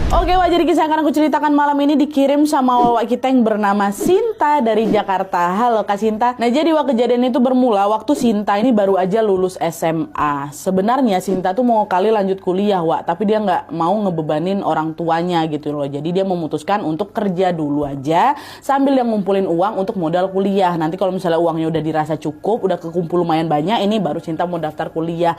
Oke, Wak, jadi kisah yang akan aku ceritakan malam ini dikirim sama Wak kita yang bernama Sinta dari Jakarta. Halo Kak Sinta. Nah, jadi Wak, kejadian itu bermula waktu Sinta ini baru aja lulus SMA. Sebenarnya Sinta tuh mau kali lanjut kuliah, Wak, tapi dia nggak mau ngebebanin orang tuanya gitu loh. Jadi dia memutuskan untuk kerja dulu aja sambil dia ngumpulin uang untuk modal kuliah. Nanti kalau misalnya uangnya udah dirasa cukup, udah kekumpul lumayan banyak, ini baru Sinta mau daftar kuliah.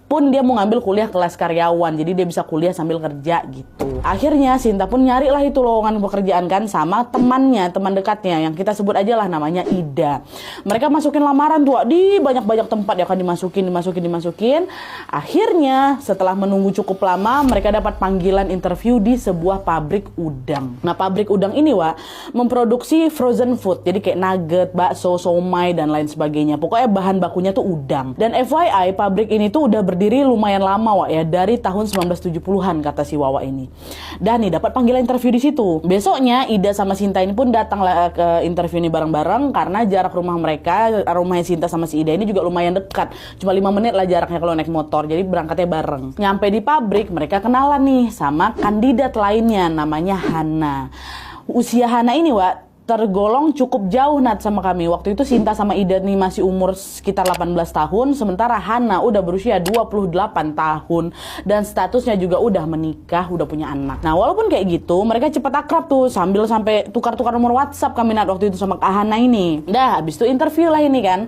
Pun dia mau ngambil kuliah kelas karyawan, jadi dia bisa kuliah sambil kerja gitu. Akhirnya Sinta pun nyari lah itu lowongan pekerjaan kan sama temannya, teman dekatnya yang kita sebut aja lah namanya Ida. Mereka masukin lamaran tuh di banyak-banyak tempat ya kan, dimasukin. Akhirnya setelah menunggu cukup lama, mereka dapat panggilan interview di sebuah pabrik udang. Nah, pabrik udang ini, Wak, memproduksi frozen food, jadi kayak nugget, bakso, somai dan lain sebagainya. Pokoknya bahan bakunya tuh udang. Dan FYI, pabrik ini tuh udah berdiri lumayan lama, Wak, ya, dari tahun 1970-an kata si Wawa ini. Dan nih dapat panggilan interview di situ. Besoknya Ida sama Sinta ini pun datang ke interview ini bareng-bareng karena jarak rumah mereka, rumahnya Sinta sama si Ida ini juga lumayan dekat. Cuma 5 menit lah jaraknya kalau naik motor. Jadi berangkatnya bareng. Nyampe di pabrik, mereka kenalan nih sama kandidat lainnya namanya Hana. Usia Hana ini, Wak, tergolong cukup jauh Nat sama kami. Waktu itu Sinta sama Ida nih masih umur sekitar 18 tahun, sementara Hana udah berusia 28 tahun dan statusnya juga udah menikah, udah punya anak. Nah, walaupun kayak gitu, mereka cepat akrab tuh sambil sampai tukar-tukar nomor WhatsApp kami Nat waktu itu sama Kak Hana ini. Dah, habis itu interview lah ini kan.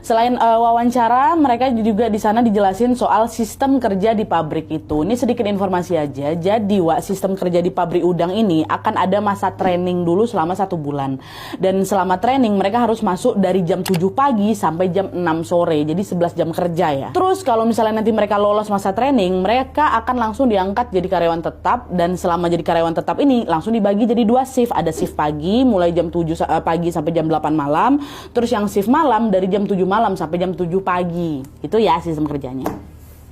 Selain wawancara, mereka juga di sana dijelasin soal sistem kerja di pabrik itu. Ini sedikit informasi aja. Jadi, Wak, sistem kerja di pabrik udang ini akan ada masa training dulu selama 1 bulan. Dan selama training mereka harus masuk dari jam 7 pagi sampai jam 6 sore. Jadi 11 jam kerja ya. Terus kalau misalnya nanti mereka lolos masa training, mereka akan langsung diangkat jadi karyawan tetap. Dan selama jadi karyawan tetap ini langsung dibagi jadi 2 shift. Ada shift pagi mulai jam 7 pagi sampai jam 8 malam. Terus yang shift malam dari jam 7 malam sampai jam 7 pagi. Itu ya sistem kerjanya.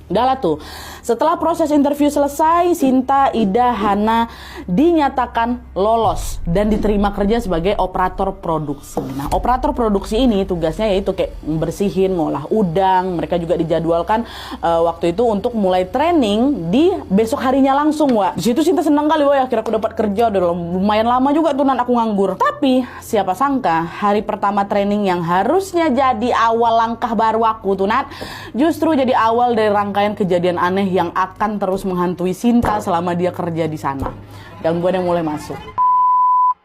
Udah lah tuh, setelah proses interview selesai, Sinta, Ida, Hana dinyatakan lolos dan diterima kerja sebagai operator produksi. Nah, operator produksi ini tugasnya yaitu kayak bersihin, ngolah udang. Mereka juga dijadwalkan waktu itu untuk mulai training di besok harinya langsung, Wak. Di situ Sinta senang kali, wah, akhirnya aku dapat kerja. Udah lumayan lama juga tuh aku nganggur. Tapi siapa sangka hari pertama training yang harusnya jadi awal langkah baru aku tuh, Nat, justru jadi awal dari rangkaian kejadian aneh yang akan terus menghantui Sinta selama dia kerja di sana. Gangguan yang mulai masuk.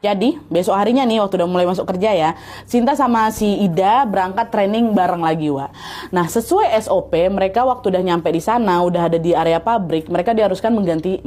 Jadi, besok harinya nih, waktu udah mulai masuk kerja ya, Sinta sama si Ida berangkat training bareng lagi, Wak. Nah, sesuai SOP, mereka waktu udah nyampe di sana, udah ada di area pabrik, mereka diharuskan mengganti